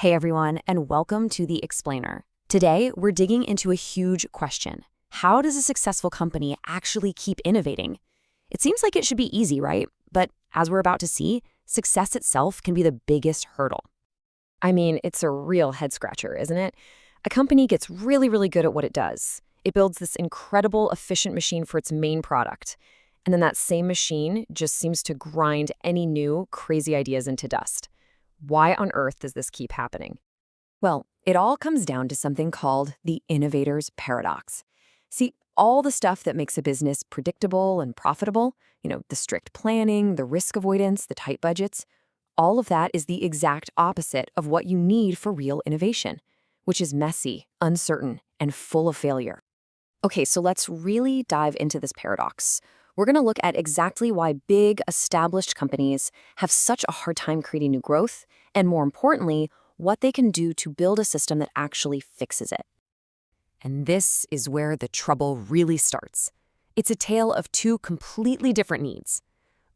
Hey everyone, and welcome to The Explainer. Today, we're digging into a huge question. How does a successful company actually keep innovating? It seems like it should be easy, right? But as we're about to see, success itself can be the biggest hurdle. I mean, it's a real head-scratcher, isn't it? A company gets really good at what it does. It builds this incredible, efficient machine for its main product. And then that same machine just seems to grind any new, crazy ideas into dust. Why on earth does this keep happening? Well, it all comes down to something called the innovator's paradox. See, all the stuff that makes a business predictable and profitable, the strict planning, the risk avoidance, the tight budgets, all of that is the exact opposite of what you need for real innovation, which is messy, uncertain, and full of failure. Okay, so let's really dive into this paradox. We're going to look at exactly why big, established companies have such a hard time creating new growth, and more importantly, what they can do to build a system that actually fixes it. And this is where the trouble really starts. It's a tale of two completely different needs.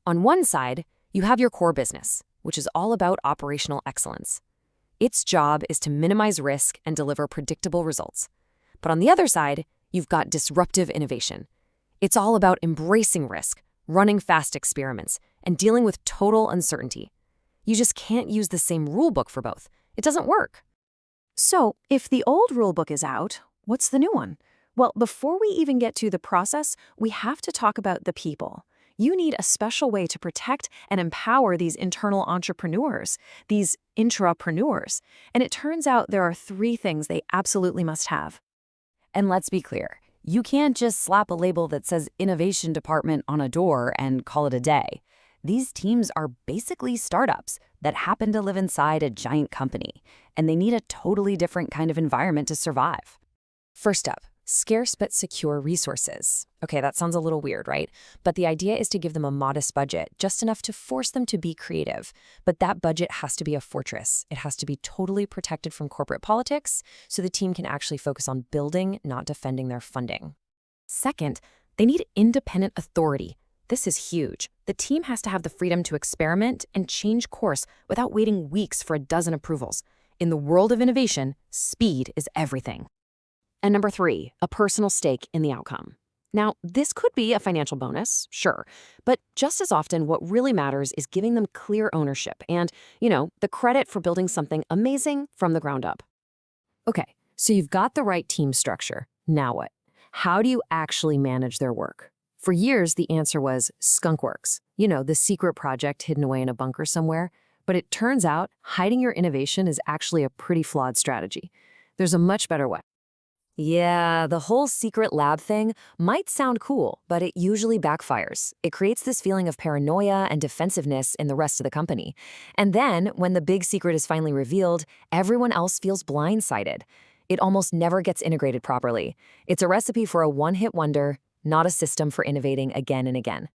On one side, you have your core business, which is all about operational excellence. Its job is to minimize risk and deliver predictable results. But on the other side, you've got disruptive innovation. It's all about embracing risk, running fast experiments, and dealing with total uncertainty. You just can't use the same rulebook for both. It doesn't work. So, if the old rulebook is out, what's the new one? Well, before we even get to the process, we have to talk about the people. You need a special way to protect and empower these internal entrepreneurs, these intrapreneurs. And it turns out there are three things they absolutely must have. And let's be clear, you can't just slap a label that says Innovation Department on a door and call it a day. These teams are basically startups that happen to live inside a giant company, and they need a totally different kind of environment to survive. First up, scarce but secure resources. Okay, that sounds a little weird, right? But the idea is to give them a modest budget, just enough to force them to be creative. But that budget has to be a fortress. It has to be totally protected from corporate politics, so the team can actually focus on building, not defending their funding. Second, they need independent authority. This is huge. The team has to have the freedom to experiment and change course without waiting weeks for a dozen approvals. In the world of innovation, speed is everything. And number three, a personal stake in the outcome. Now, this could be a financial bonus, sure, but just as often what really matters is giving them clear ownership and, the credit for building something amazing from the ground up. Okay, so you've got the right team structure. Now what? How do you actually manage their work? For years, the answer was skunkworks, the secret project hidden away in a bunker somewhere. But it turns out hiding your innovation is actually a pretty flawed strategy. There's a much better way. Yeah, the whole secret lab thing might sound cool, but it usually backfires. It creates this feeling of paranoia and defensiveness in the rest of the company. And then, when the big secret is finally revealed, everyone else feels blindsided. It almost never gets integrated properly. It's a recipe for a one-hit wonder, not a system for innovating again and again.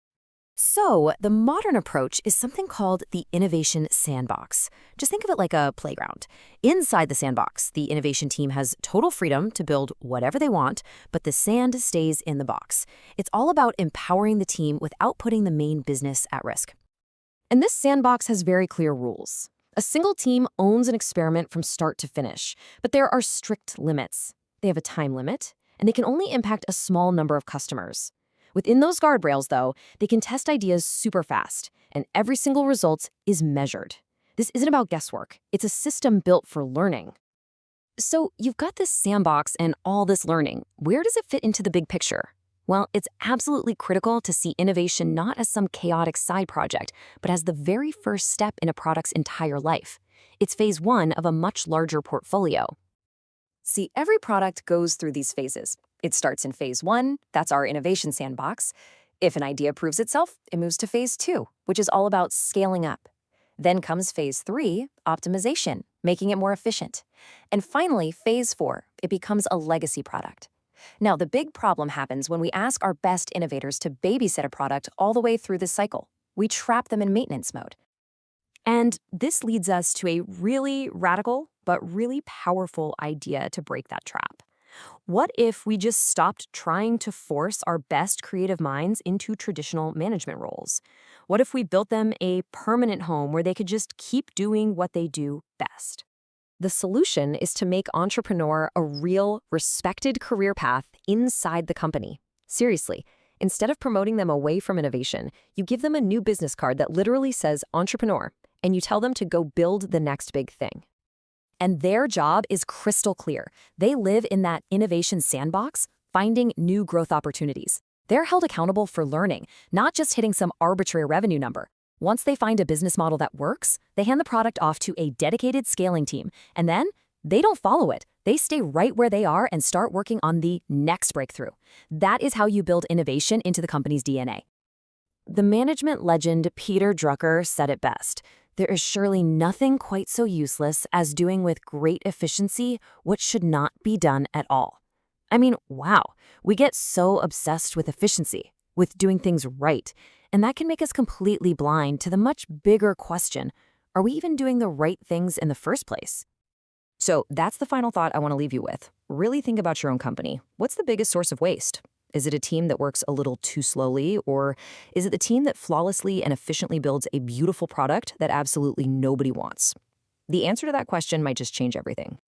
So, the modern approach is something called the innovation sandbox. Just think of it like a playground. Inside the sandbox, the innovation team has total freedom to build whatever they want, but the sand stays in the box. It's all about empowering the team without putting the main business at risk. And this sandbox has very clear rules. A single team owns an experiment from start to finish, but there are strict limits. They have a time limit, and they can only impact a small number of customers. Within those guardrails, though, they can test ideas super fast, and every single result is measured. This isn't about guesswork. It's a system built for learning. So you've got this sandbox and all this learning. Where does it fit into the big picture? Well, it's absolutely critical to see innovation not as some chaotic side project, but as the very first step in a product's entire life. It's phase one of a much larger portfolio. See, every product goes through these phases. It starts in phase one, that's our innovation sandbox. If an idea proves itself, it moves to phase two, which is all about scaling up. Then comes phase three, optimization, making it more efficient. And finally, phase four, it becomes a legacy product. Now, the big problem happens when we ask our best innovators to babysit a product all the way through this cycle. We trap them in maintenance mode. And this leads us to a really radical, but really powerful idea to break that trap. What if we just stopped trying to force our best creative minds into traditional management roles? What if we built them a permanent home where they could just keep doing what they do best? The solution is to make entrepreneur a real, respected career path inside the company. Seriously, instead of promoting them away from innovation, you give them a new business card that literally says entrepreneur, and you tell them to go build the next big thing. And their job is crystal clear. They live in that innovation sandbox, finding new growth opportunities. They're held accountable for learning, not just hitting some arbitrary revenue number. Once they find a business model that works, they hand the product off to a dedicated scaling team, and then they don't follow it. They stay right where they are and start working on the next breakthrough. That is how you build innovation into the company's DNA. The management legend Peter Drucker said it best. There is surely nothing quite so useless as doing with great efficiency what should not be done at all. I mean, wow, we get so obsessed with efficiency, with doing things right, and that can make us completely blind to the much bigger question, are we even doing the right things in the first place? So that's the final thought I want to leave you with. Really think about your own company. What's the biggest source of waste? Is it a team that works a little too slowly, or is it the team that flawlessly and efficiently builds a beautiful product that absolutely nobody wants? The answer to that question might just change everything.